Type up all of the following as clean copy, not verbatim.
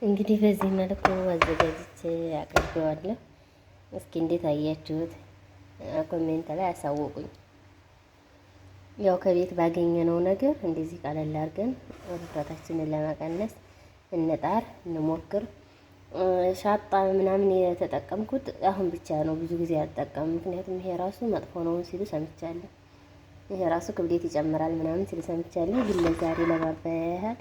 እንግዲህ በዚህ መልኩ አዘጋጅቼ አቅርቤዋለሁ። እስኪ እንዴት አያችሁት? ኮሜንት ላይ አሳውቁኝ። ያው ከቤት ባገኘነው ነገር እንደዚህ ቀለል አድርገን ውፍረታችንን ለመቀነስ እንጣር፣ እንሞክር። ሻጣ ምናምን የተጠቀምኩት አሁን ብቻ ነው፣ ብዙ ጊዜ አልጠቀምም። ምክንያቱም ይሄ ራሱ መጥፎ ነው ሲሉ ሰምቻለሁ። ይሄ ራሱ ክብደት ይጨምራል ምናምን ሲሉ ሰምቻለሁ። ግን ለዛሬ ለማባያ ያህል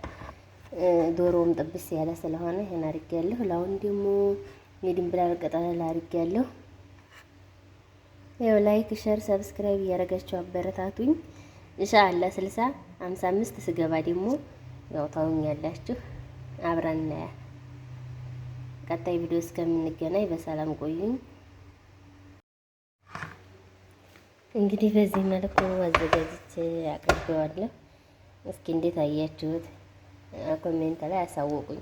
ዶሮውም ጥብስ ያለ ስለሆነ ይሄን አድርጌያለሁ። ለአሁን ደግሞ የድንብላል ቅጠል አድርጌያለሁ። ያው ላይክ፣ ሸር፣ ሰብስክራይብ እያደረጋችሁ አበረታቱኝ። ኢንሻአላህ 60 55 ስገባ ደግሞ ያው ታውኛላችሁ። አብረን ቀጣይ ቪዲዮ እስከምንገናኝ በሰላም ቆዩኝ። እንግዲህ በዚህ መልኩ አዘጋጅቼ አቅርቤዋለሁ። እስኪ እንዴት አያችሁት? ኮሜንት ላይ አሳውቁኝ።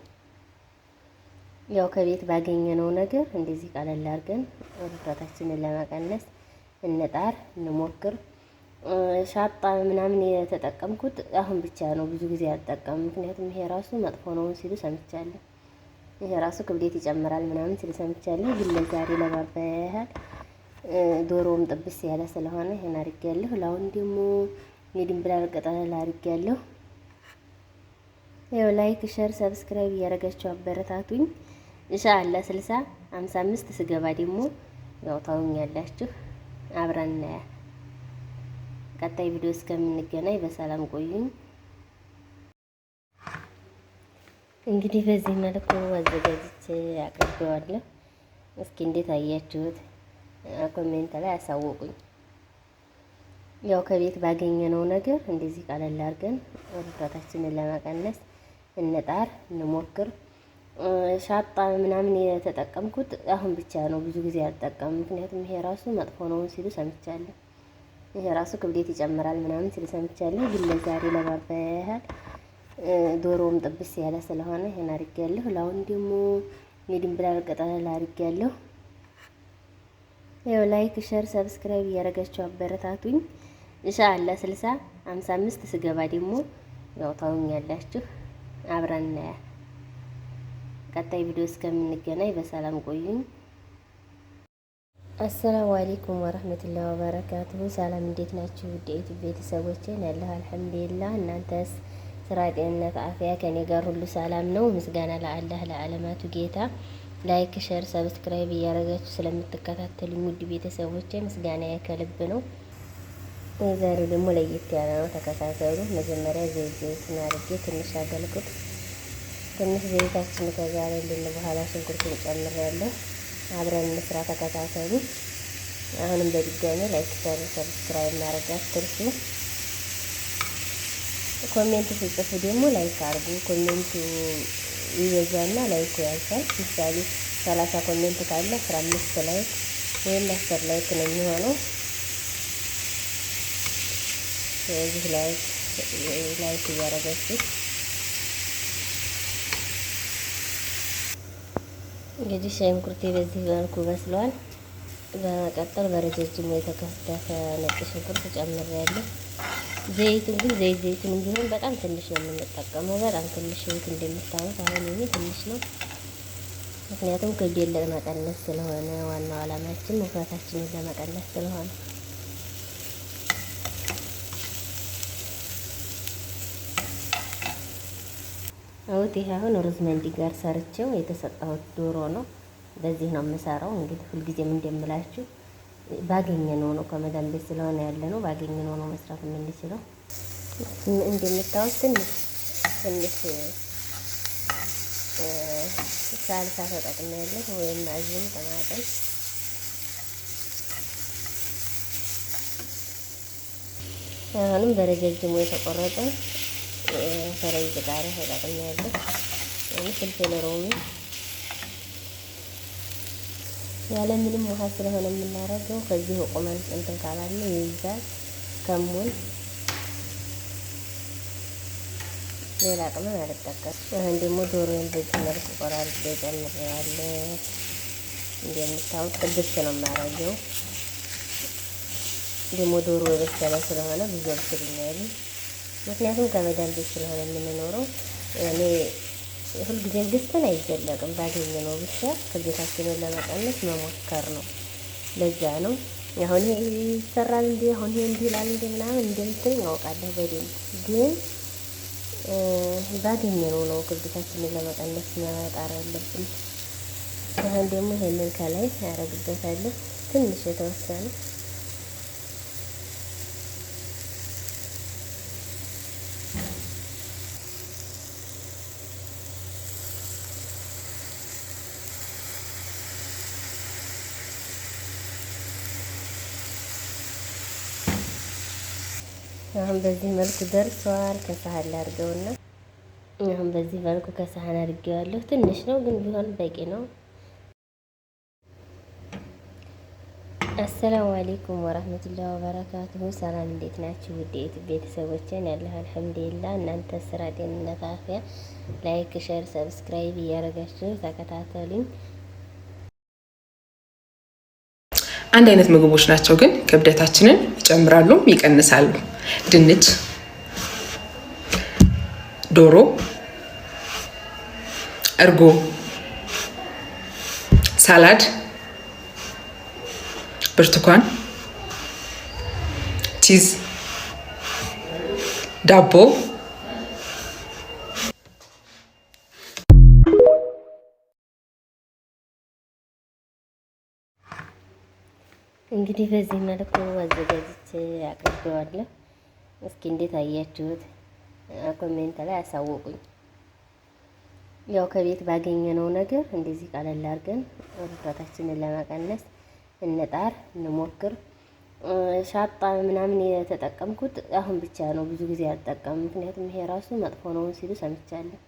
ያው ከቤት ባገኘነው ነገር እንደዚህ ቀለል አድርገን ውፍረታችንን ለመቀነስ እንጣር፣ እንሞክር። ሻጣ ምናምን የተጠቀምኩት አሁን ብቻ ነው፣ ብዙ ጊዜ አልጠቀምም። ምክንያቱም ይሄ ራሱ መጥፎ ነው ሲሉ ሰምቻለሁ። ይሄ ራሱ ክብደት ይጨምራል ምናምን ሲሉ ሰምቻለሁ። ግን ለዛሬ ለማባያ ያህል ዶሮውም ጥብስ ያለ ስለሆነ ይሄን አድርጌያለሁ። ለአሁን ደግሞ የድንብላል ቅጠል አድርጌያለሁ። ያው ላይክ፣ ሸር፣ ሰብስክራይብ እያደረጋችሁ አበረታቱኝ። ኢንሻአላህ 60 55 ስገባ ደግሞ ያው ታውኛላችሁ። አብረን ቀጣይ ቪዲዮ እስከምንገናኝ በሰላም ቆዩኝ። እንግዲህ በዚህ መልኩ አዘጋጅቼ አቅርቤዋለሁ። እስኪ እንዴት አያችሁት? ኮሜንት ላይ አሳውቁኝ። ያው ከቤት ባገኘነው ነገር እንደዚህ ቀለል አድርገን ውፍረታችንን ለመቀነስ እንጣር፣ እንሞክር። ሻጣ ምናምን የተጠቀምኩት አሁን ብቻ ነው፣ ብዙ ጊዜ አልጠቀምም። ምክንያቱም ይሄ ራሱ መጥፎ ነው ሲሉ ሰምቻለሁ። ይሄ ራሱ ክብደት ይጨምራል ምናምን ሲሉ ሰምቻለሁ። ግን ለዛሬ ለማባያ ያህል ዶሮውም ጥብስ ያለ ስለሆነ ይሄን አድርጌያለሁ። ለአሁን ደግሞ የድንብላል ቅጠል አድርጌያለሁ። ያው ላይክ፣ ሸር፣ ሰብስክራይብ እያደረጋችሁ አበረታቱኝ። ኢንሻአላህ 60 55 ስገባ ደግሞ ያው ታውኛላችሁ። አብረን ቀጣይ ቪዲዮ እስከምንገናኝ በሰላም ቆዩኝ። አሰላሙ አለይኩም ወራህመቱላሂ ወበረካቱሁ። ሰላም እንዴት ናችሁ? ውድ የዩቲዩብ ቤተሰቦቼ ያለሁ አልሐምዱሊላህ። እናንተስ ስራ፣ ጤንነት፣ አፍያ ከኔ ጋር ሁሉ ሰላም ነው። ምስጋና ለአላህ ለዓለማቱ ጌታ። ላይክ፣ ሸር፣ ሰብስክራይብ እያደረጋችሁ ስለምትከታተሉኝ ውድ ቤተሰቦቼ ምስጋና ከልብ ነው። ዛሬው ደግሞ ለየት ያለ ነው፣ ተከታተሉ። መጀመሪያ ዘይት አድርጌ ትንሽ አገልግሎት ትንሽ ዘይታችን ከጋለ እንድን በኋላ ሽንኩርቱን ጨምሬያለሁ። አብረን እንስራ፣ ተከታተሉ። አሁንም በድጋሚ ላይክ፣ ሸር፣ ሰብስክራይብ ማድረግ አትርሱ። ኮሜንት ሲጽፉ ደግሞ ላይክ አድርጉ። ኮሜንቱ ይበዛና ላይኩ ያንሳል። ምሳሌ 30 ኮሜንት ካለ 15 ላይክ ወይም 10 ላይክ ነው የሚሆነው። ስለዚህ ላይክ እያደረጋችሁ እንግዲህ ሽንኩርቴ በዚህ መልኩ በስሏል። በመቀጠል በረጃጅሙ የተከተፈ ነጭ ሽንኩርት ጨምሬያለሁ። ዘይቱን ግን ዘይቱን ቢሆን በጣም ትንሽ ነው የምንጠቀመው፣ በጣም ትንሽ ዘይት እንደምታዩት። አሁን ይሄ ትንሽ ነው፣ ምክንያቱም ክብደት ለመቀነስ ስለሆነ ዋናው ዓላማችን ውፍረታችንን ለመቀነስ ስለሆነ። አውት ይሄ አሁን ሩዝ መንዲ ጋር ሰርቼው የተሰጠሁት ዶሮ ነው። በዚህ ነው የምሰራው። እንግዲህ ሁልጊዜም እንደምላችሁ ባገኘነው ነው፣ ከመዳን ቤት ስለሆነ ያለ ነው፣ ባገኘነው ነው መስራት የምንችለው። እንደምታዩት ትንሽ ሳልሳ ተጠቅሜያለሁ፣ ወይም አዝም ጠማጠም። አሁንም በረጃጅሙ የተቆረጠ ፈረንጅ ቃሪያ ተጠቅሜያለሁ፣ ወይም ፍልፍል ሮሚ። ያለ ምንም ውሃ ስለሆነ የምናደርገው ከዚህ ቁመን እንትን ካላለ ይይዛል። ከሙን ሌላ ቅመም አልጠቀምም። አሁን ደግሞ ዶሮውን በዚህ መልኩ ቆራርጬ ጨምሬያለሁ። እንደምታዩት ጥብስ ነው የማደርገው። ደግሞ ዶሮ የበሰለ ስለሆነ ብዙ አብስልኛል። ምክንያቱም ከመዳን ቤት ስለሆነ የምንኖረው እኔ ሁልጊዜም ገዝተን አይዘለቅም። ባገኘነው ብቻ ክብደታችንን ለመቀነስ መሞከር ነው። ለዛ ነው አሁን ይሄ ይሰራል እንዴ አሁን ይሄ እንዲህ ይላል እንዴ ምናምን እንደምትለኝ አውቃለሁ በደንብ ግን ባገኘነው ነው ክብደታችንን ለመቀነስ መጣር ያለብን። አሁን ደግሞ ይሄንን ከላይ ያደርግበታለሁ ትንሽ የተወሰነ አሁን በዚህ መልኩ ደርሷል። ከሳህን ላድርገውና አሁን በዚህ መልኩ ከሳህን አድርጌዋለሁ። ትንሽ ነው ግን ቢሆን በቂ ነው። አሰላሙ አለይኩም ወራህመቱላሂ ወበረካቱሁ። ሰላም እንዴት ናችሁ? ውዴት ቤተሰቦቼን ያለሁ አልሐምዱሊላህ። እናንተ ስራ፣ ጤንነት፣ አፍያ ላይክ፣ ሼር፣ ሰብስክራይብ እያደረጋችሁ ተከታተሉኝ። አንድ አይነት ምግቦች ናቸው ግን ክብደታችንን ይጨምራሉ ይቀንሳሉ። ድንች፣ ዶሮ፣ እርጎ፣ ሳላድ፣ ብርቱካን፣ ቺዝ፣ ዳቦ እንግዲህ በዚህ መልኩ አዘጋጅቼ አቅርቤዋለሁ። እስኪ እንዴት አያችሁት? ኮሜንት ላይ አሳውቁኝ። ያው ከቤት ባገኘነው ነገር እንደዚህ ቀለል አድርገን ውፍረታችንን ለመቀነስ እንጣር፣ እንሞክር። ሻጣ ምናምን የተጠቀምኩት አሁን ብቻ ነው፣ ብዙ ጊዜ አልጠቀምም። ምክንያቱም ይሄ ራሱ መጥፎ ነው ሲሉ ሰምቻለሁ።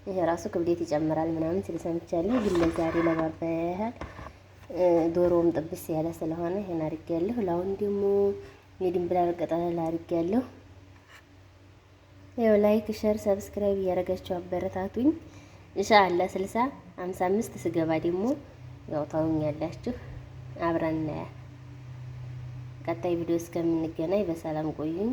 ይሄ ራሱ ክብደት ይጨምራል ምናምን ሲሉ ሰምቻለሁ። ግን ለዛሬ ለማባያ ያህል ዶሮውም ጥብስ ያለ ስለሆነ ይሄን አድርጌያለሁ። ለአሁን ደግሞ የድንብላል ቅጠል አድርጌያለሁ። ያው ላይክ፣ ሼር፣ ሰብስክራይብ እያደረጋችሁ አበረታቱኝ። ኢንሻአላህ 60 55 ስገባ ደግሞ ያው ታውኛላችሁ። አብረን ቀጣይ ቪዲዮ እስከምንገናኝ በሰላም ቆዩኝ።